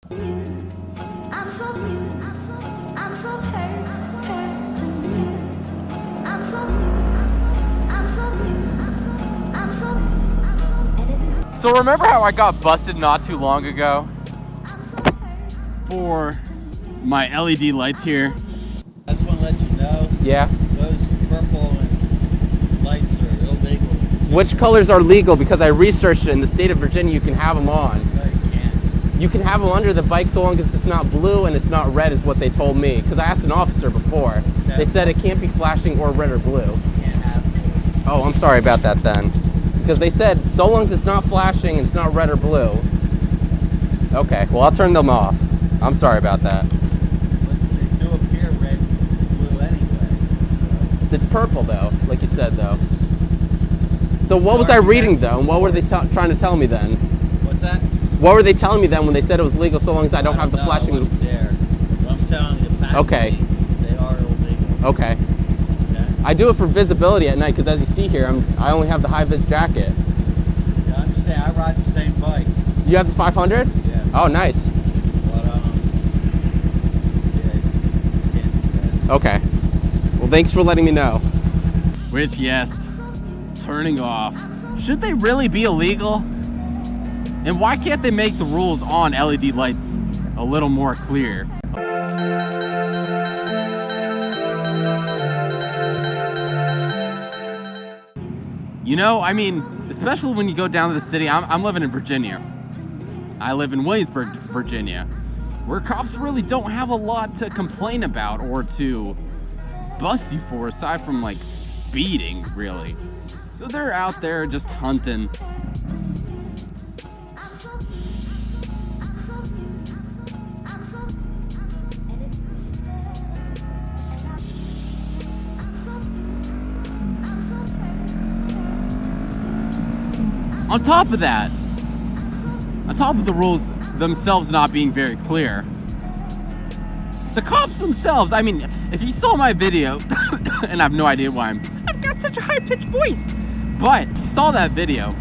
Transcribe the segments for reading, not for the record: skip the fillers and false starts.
I'm so hurt to live. I'm so So remember how I got busted not too long ago for my LED lights here? I just want to let you know. Yeah. Those purple and lights are illegal. Which colors are legal? Because I researched it in the state of Virginia, you can have them on. No, you can't. You can have them under the bike so long as it's not blue and it's not red is what they told me. Because I asked an officer before. Okay. They said it can't be flashing or red or blue. You can't have them. Oh, I'm sorry about that then. Because they said so long as it's not flashing and it's not red or blue. Okay, well I'll turn them off. I'm sorry about that. But they do appear red and blue anyway. It's purple though, like you said though. So what was I reading though, and what were they trying to tell me then? What's that? What were they telling me then when they said it was legal so long as I don't have the flashing? I wasn't there. But I'm telling you, Okay. they are illegal. Okay. Okay? I do it for visibility at night because as you see here, I only have the hi-vis jacket. Yeah, I understand. I ride the same bike. You have the 500? Yeah. Oh, nice. But yeah, you can't do that. Okay. Well, thanks for letting me know. Which, yes, turning off. Should they really be illegal? And why can't they make the rules on LED lights a little more clear? You know, I mean, especially when you go down to the city, I'm living in Virginia. I live in Williamsburg, Virginia, where cops really don't have a lot to complain about or to bust you for aside from like speeding, really. So they're out there just hunting. On top of that, on top of the rules themselves not being very clear, the cops themselves, I mean, if you saw my video, and I have no idea why I've got such a high-pitched voice, but if you saw that video,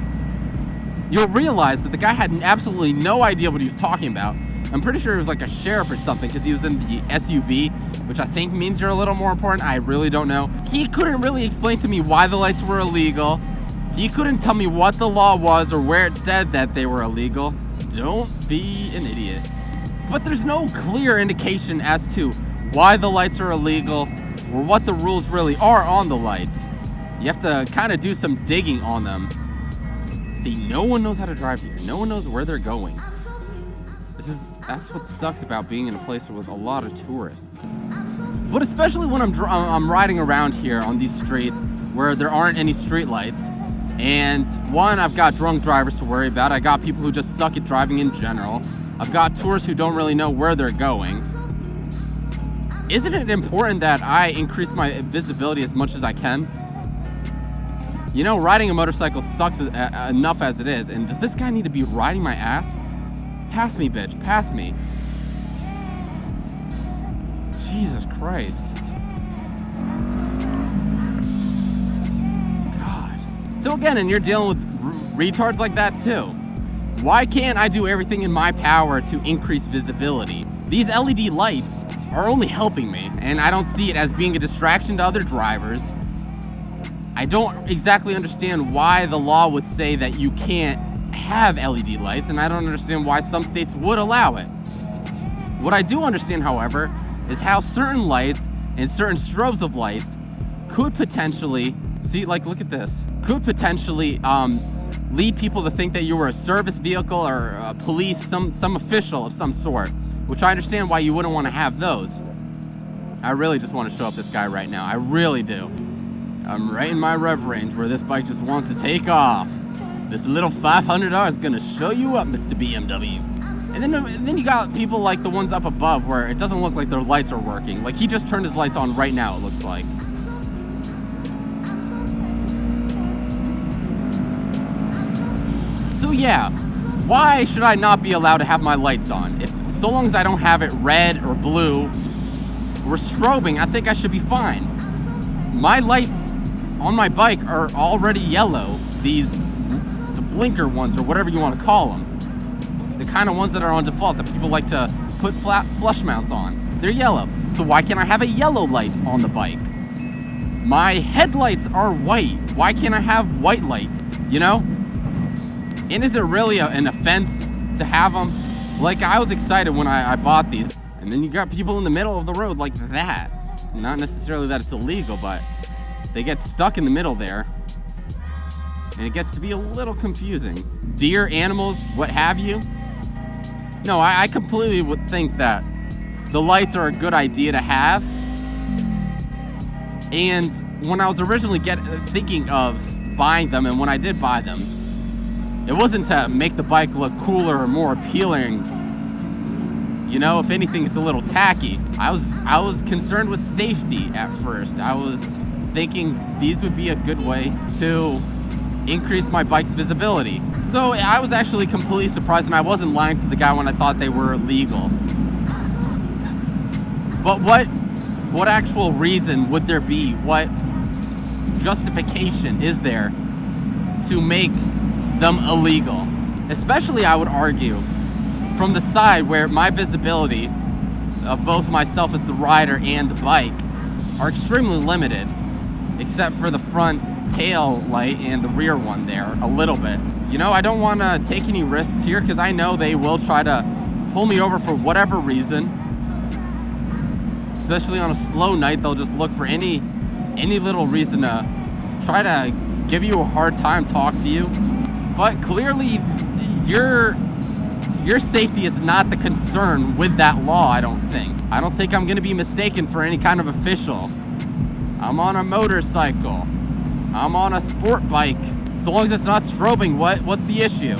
you'll realize that the guy had absolutely no idea what he was talking about. I'm pretty sure he was like a sheriff or something because he was in the SUV, which I think means you're a little more important. I really don't know. He couldn't really explain to me why the lights were illegal. He couldn't tell me what the law was or where it said that they were illegal. Don't be an idiot. But there's no clear indication as to why the lights are illegal or what the rules really are on the lights. You have to kind of do some digging on them. See, no one knows how to drive here. No one knows where they're going. That's what sucks about being in a place with a lot of tourists. But especially when I'm riding around here on these streets where there aren't any street lights. And one, I've got drunk drivers to worry about. I got people who just suck at driving in general. I've got tourists who don't really know where they're going. Isn't it important that I increase my visibility as much as I can? You know, riding a motorcycle sucks enough as it is. And does this guy need to be riding my ass? Pass me, bitch. Pass me. Jesus Christ. So again, and you're dealing with retards like that too. Why can't I do everything in my power to increase visibility? These LED lights are only helping me, and I don't see it as being a distraction to other drivers. I don't exactly understand why the law would say that you can't have LED lights, and I don't understand why some states would allow it. What I do understand, however, is how certain lights and certain strobes of lights could potentially, see, like, look at this, could potentially lead people to think that you were a service vehicle or a police, some official of some sort, which I understand why you wouldn't want to have those. I really just want to show up this guy right now. I really do. I'm right in my rev range where this bike just wants to take off. This little 500R is gonna show you up, Mr. BMW. And then you got people like the ones up above where it doesn't look like their lights are working. Like he just turned his lights on right now, it looks like. So yeah, why should I not be allowed to have my lights on? So long as I don't have it red or blue or strobing, I think I should be fine. My lights on my bike are already yellow. The blinker ones or whatever you want to call them. the kind of ones that are on default that people like to put flat flush mounts on. They're yellow. So why can't I have a yellow light on the bike? My headlights are white. Why can't I have white lights? You know? And is it really an offense to have them? Like, I was excited when I bought these. And then you got people in the middle of the road like that. Not necessarily that it's illegal, but they get stuck in the middle there. And it gets to be a little confusing. Deer, animals, what have you. No, I completely would think that the lights are a good idea to have. And when I was originally thinking of buying them, and when I did buy them, it wasn't to make the bike look cooler or more appealing. You know, if anything, it's a little tacky. I was concerned with safety at first. I was thinking these would be a good way to increase my bike's visibility. So I was actually completely surprised, and I wasn't lying to the guy when I thought they were illegal. But what actual reason would there be? What justification is there to make them illegal? Especially, I would argue, from the side where my visibility of both myself as the rider and the bike are extremely limited, except for the front tail light and the rear one there a little bit. You know, I don't want to take any risks here because I know they will try to pull me over for whatever reason. Especially on a slow night, they'll just look for any little reason to try to give you a hard time, talk to you. But clearly, your safety is not the concern with that law, I don't think. I don't think I'm going to be mistaken for any kind of official. I'm on a motorcycle. I'm on a sport bike. So long as it's not strobing, what's the issue?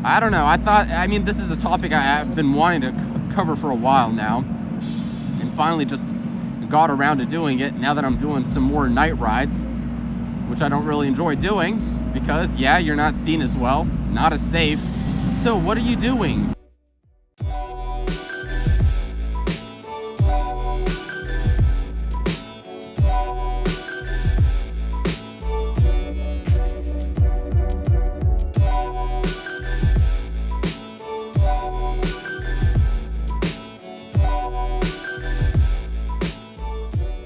I don't know. I mean, this is a topic I've been wanting to cover for a while now. And finally just got around to doing it now that I'm doing some more night rides, which I don't really enjoy doing because, yeah, you're not seen as well, not as safe. So what are you doing?